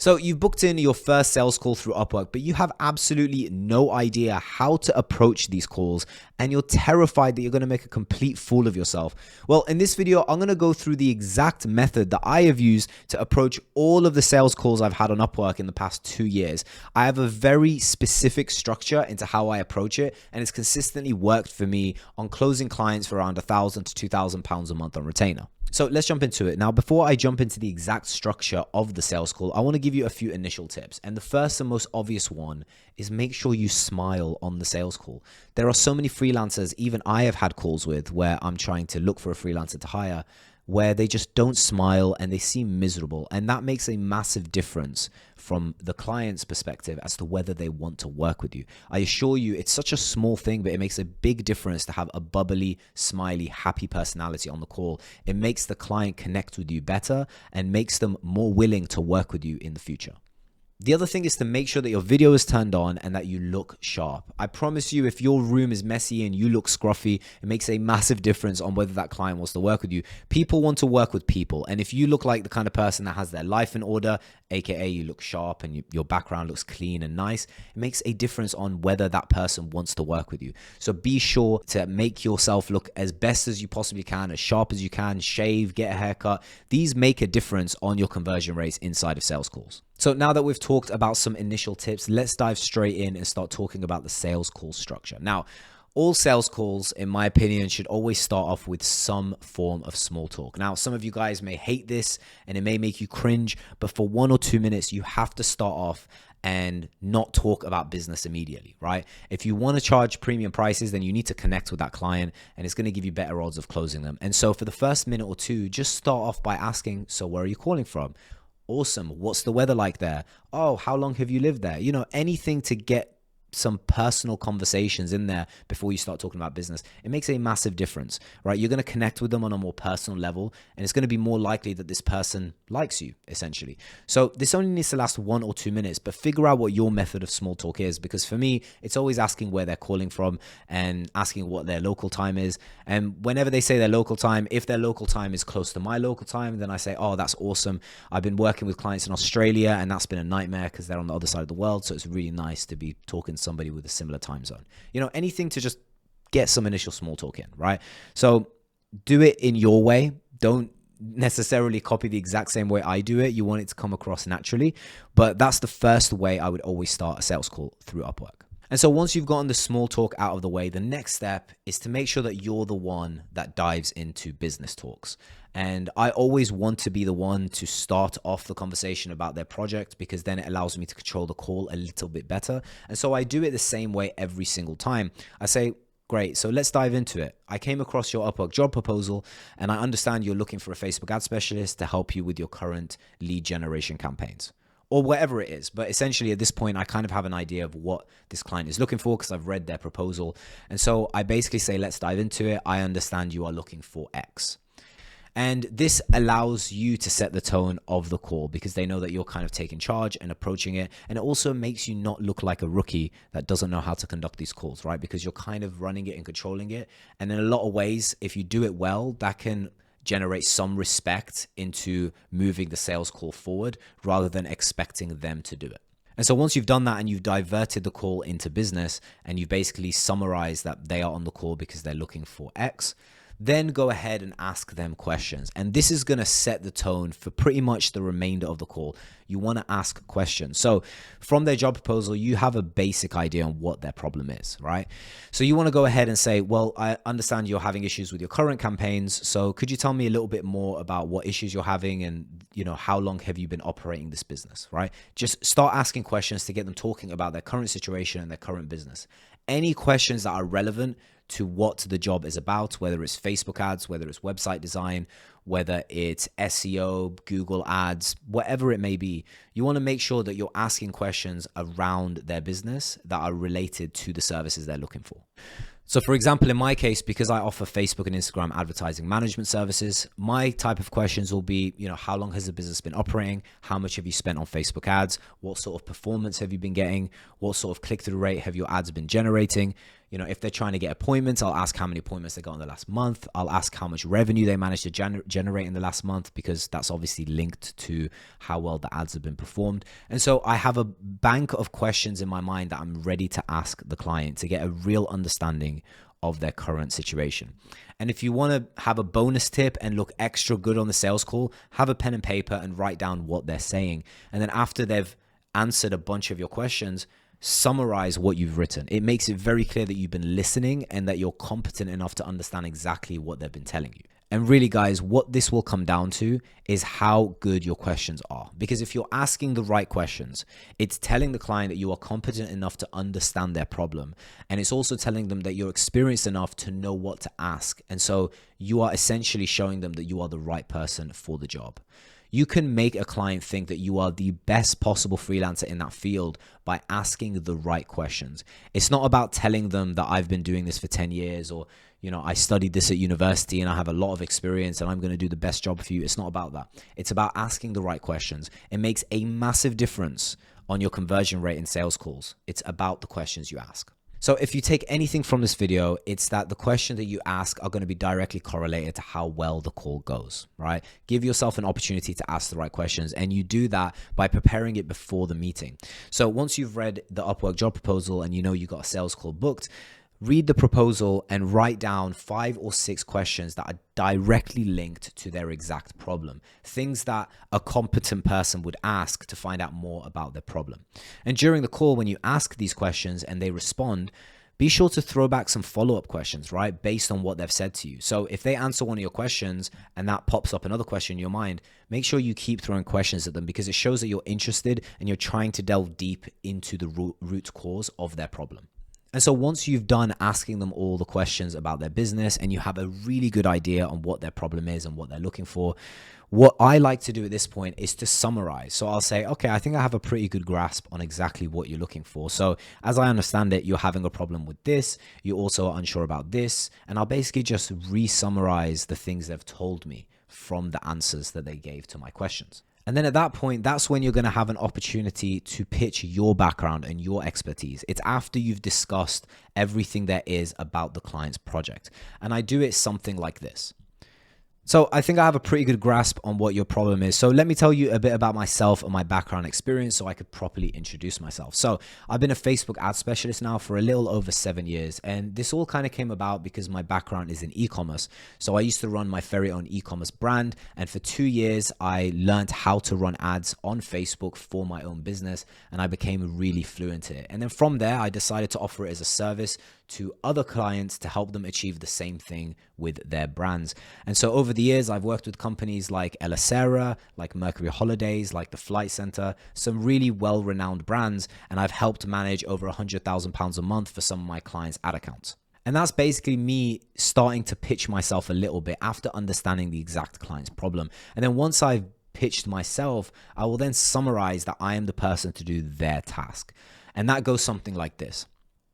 So you've booked in your first sales call through Upwork, but you have absolutely no idea how to approach these calls, and you're terrified that you're going to make a complete fool of yourself. Well, in this video, I'm going to go through the exact method that I have used to approach all of the sales calls I've had on Upwork in the past 2 years. I have a very specific structure into how I approach it, and it's consistently worked for me on closing clients for around £1,000 to £2,000 a month on retainer. So let's jump into it. Now, before I jump into the exact structure of the sales call, I want to give you a few initial tips. And the first and most obvious one is make sure you smile on the sales call. There are so many freelancers, even I have had calls with, where I'm trying to look for a freelancer to hire, where they just don't smile and they seem miserable. And that makes a massive difference from the client's perspective as to whether they want to work with you. I assure you, it's such a small thing, but it makes a big difference to have a bubbly, smiley, happy personality on the call. It makes the client connect with you better and makes them more willing to work with you in the future. The other thing is to make sure that your video is turned on and that you look sharp. I promise you, if your room is messy and you look scruffy, it makes a massive difference on whether that client wants to work with you. People want to work with people. And if you look like the kind of person that has their life in order, aka you look sharp and your background looks clean and nice, it makes a difference on whether that person wants to work with you. So be sure to make yourself look as best as you possibly can, as sharp as you can, shave, get a haircut. These make a difference on your conversion rates inside of sales calls. So now that we've talked about some initial tips, let's dive straight in and start talking about the sales call structure. Now, all sales calls, in my opinion, should always start off with some form of small talk. Now, some of you guys may hate this and it may make you cringe, but for 1 or 2 minutes, you have to start off and not talk about business immediately, right? If you want to charge premium prices, then you need to connect with that client and it's going to give you better odds of closing them. And so for the first minute or two, just start off by asking, so where are you calling from? Awesome. What's the weather like there? Oh, how long have you lived there? You know, anything to get some personal conversations in there before you start talking about business. It makes a massive difference, right? You're going to connect with them on a more personal level, and it's going to be more likely that this person likes you, essentially. So this only needs to last 1 or 2 minutes, but figure out what your method of small talk is, because for me, it's always asking where they're calling from and asking what their local time is. And whenever they say their local time, if their local time is close to my local time, then I say, oh, that's awesome. I've been working with clients in Australia and that's been a nightmare because they're on the other side of the world. So it's really nice to be talking to somebody with a similar time zone. You know, anything to just get some initial small talk in, right? So do it in your way. Don't necessarily copy the exact same way I do it. You want it to come across naturally, but that's the first way I would always start a sales call through Upwork. And so once you've gotten the small talk out of the way, the next step is to make sure that you're the one that dives into business talks. And I always want to be the one to start off the conversation about their project, because then it allows me to control the call a little bit better. And so I do it the same way every single time. I say, great, so let's dive into it. I came across your Upwork job proposal and I understand you're looking for a Facebook ad specialist to help you with your current lead generation campaigns, or whatever it is. But essentially at this point, I kind of have an idea of what this client is looking for because I've read their proposal. And so I basically say, let's dive into it. I understand you are looking for X. And this allows you to set the tone of the call because they know that you're kind of taking charge and approaching it. And it also makes you not look like a rookie that doesn't know how to conduct these calls, right? Because you're kind of running it and controlling it. And in a lot of ways, if you do it well, that can generate some respect into moving the sales call forward rather than expecting them to do it. And so once you've done that and you've diverted the call into business and you've basically summarized that they are on the call because they're looking for X, then go ahead and ask them questions. And this is going to set the tone for pretty much the remainder of the call. You want to ask questions. So from their job proposal, you have a basic idea on what their problem is, right? So you want to go ahead and say, well, I understand you're having issues with your current campaigns. So could you tell me a little bit more about what issues you're having and, you know, how long have you been operating this business, right? Just start asking questions to get them talking about their current situation and their current business. Any questions that are relevant to what the job is about, whether it's Facebook ads, whether it's website design, whether it's SEO, Google ads, whatever it may be, you want to make sure that you're asking questions around their business that are related to the services they're looking for. So for example, in my case, because I offer Facebook and Instagram advertising management services, my type of questions will be, you know, how long has the business been operating? How much have you spent on Facebook ads? What sort of performance have you been getting? What sort of click-through rate have your ads been generating? You know, if they're trying to get appointments, I'll ask how many appointments they got in the last month. I'll ask how much revenue they managed to generate in the last month, because that's obviously linked to how well the ads have been performed. And so I have a bank of questions in my mind that I'm ready to ask the client to get a real understanding of their current situation. And if you want to have a bonus tip and look extra good on the sales call, have a pen and paper and write down what they're saying. And then after they've answered a bunch of your questions, summarize what you've written. It makes it very clear that you've been listening and that you're competent enough to understand exactly what they've been telling you. And really, guys, what this will come down to is how good your questions are. Because if you're asking the right questions, it's telling the client that you are competent enough to understand their problem. And it's also telling them that you're experienced enough to know what to ask. And so you are essentially showing them that you are the right person for the job. You can make a client think that you are the best possible freelancer in that field by asking the right questions. It's not about telling them that I've been doing this for 10 years or, you know, I studied this at university and I have a lot of experience and I'm going to do the best job for you. It's not about that. It's about asking the right questions. It makes a massive difference on your conversion rate in sales calls. It's about the questions you ask. So if you take anything from this video, it's that the questions that you ask are going to be directly correlated to how well the call goes, right? Give yourself an opportunity to ask the right questions, and you do that by preparing it before the meeting. So once you've read the Upwork job proposal and you know you got a sales call booked, read the proposal and write down 5 or 6 questions that are directly linked to their exact problem. Things that a competent person would ask to find out more about their problem. And during the call, when you ask these questions and they respond, be sure to throw back some follow-up questions, right? Based on what they've said to you. So if they answer one of your questions and that pops up another question in your mind, make sure you keep throwing questions at them, because it shows that you're interested and you're trying to delve deep into the root cause of their problem. And so once you've done asking them all the questions about their business and you have a really good idea on what their problem is and what they're looking for, what I like to do at this point is to summarize. So I'll say, okay, I think I have a pretty good grasp on exactly what you're looking for. So as I understand it, you're having a problem with this. You also are unsure about this. And I'll basically just re-summarize the things they've told me from the answers that they gave to my questions. And then at that point, that's when you're going to have an opportunity to pitch your background and your expertise. It's after you've discussed everything there is about the client's project. And I do it something like this. So I think I have a pretty good grasp on what your problem is. So let me tell you a bit about myself and my background experience so I could properly introduce myself. So I've been a Facebook ad specialist now for a little over 7 years. And this all kind of came about because my background is in e-commerce. So I used to run my very own e-commerce brand. And for 2 years, I learned how to run ads on Facebook for my own business. And I became really fluent in it. And then from there, I decided to offer it as a service to other clients to help them achieve the same thing with their brands. And so over the years, I've worked with companies like Elacera, like Mercury Holidays, like the Flight Center, some really well-renowned brands, and I've helped manage over £100,000 a month for some of my clients' ad accounts. And that's basically me starting to pitch myself a little bit after understanding the exact client's problem. And then once I've pitched myself, I will then summarize that I am the person to do their task. And that goes something like this.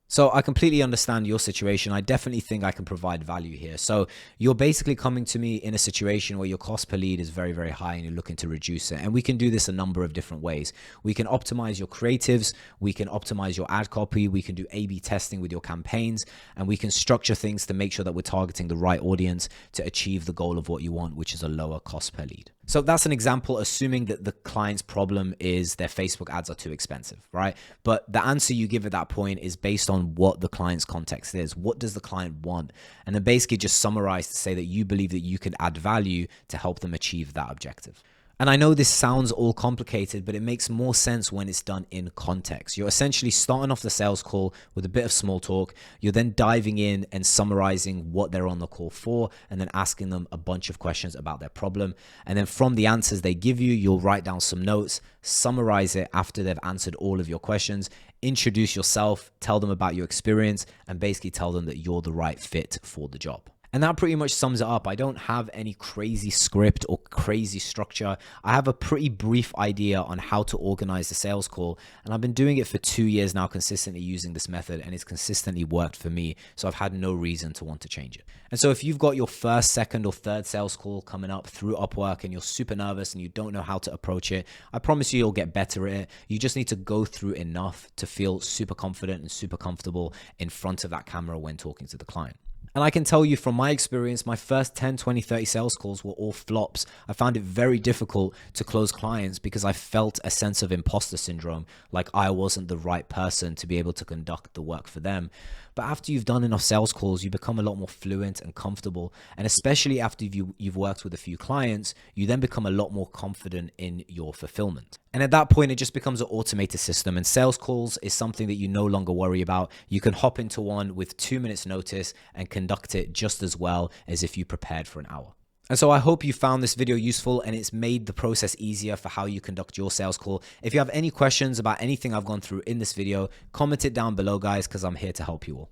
So I completely understand your situation. I definitely think I can provide value here. So you're basically coming to me in a situation where your cost per lead is very, very high and you're looking to reduce it. And we can do this a number of different ways. We can optimize your creatives. We can optimize your ad copy. We can do A/B testing with your campaigns, and we can structure things to make sure that we're targeting the right audience to achieve the goal of what you want, which is a lower cost per lead. So that's an example, assuming that the client's problem is their Facebook ads are too expensive, right? But the answer you give at that point is based on what the client's context is. What does the client want? And then basically just summarize to say that you believe that you can add value to help them achieve that objective. And I know this sounds all complicated, but it makes more sense when it's done in context. You're essentially starting off the sales call with a bit of small talk. You're then diving in and summarizing what they're on the call for, and then asking them a bunch of questions about their problem. And then from the answers they give you, you'll write down some notes, summarize it after they've answered all of your questions, introduce yourself, tell them about your experience, and basically tell them that you're the right fit for the job. And that pretty much sums it up. I don't have any crazy script or crazy structure. I have a pretty brief idea on how to organize the sales call. And I've been doing it for 2 years now, consistently using this method, and it's consistently worked for me. So I've had no reason to want to change it. And so if you've got your first, second, or third sales call coming up through Upwork and you're super nervous and you don't know how to approach it, I promise you, you'll get better at it. You just need to go through enough to feel super confident and super comfortable in front of that camera when talking to the client. And I can tell you from my experience, my first 10, 20, 30 sales calls were all flops. I found it very difficult to close clients because I felt a sense of imposter syndrome, like I wasn't the right person to be able to conduct the work for them. But after you've done enough sales calls, you become a lot more fluent and comfortable. And especially after you've worked with a few clients, you then become a lot more confident in your fulfillment. And at that point, it just becomes an automated system, and sales calls is something that you no longer worry about. You can hop into one with 2 minutes notice and conduct it just as well as if you prepared for an hour. And so I hope you found this video useful and it's made the process easier for how you conduct your sales call. If you have any questions about anything I've gone through in this video, comment it down below, guys, because I'm here to help you all.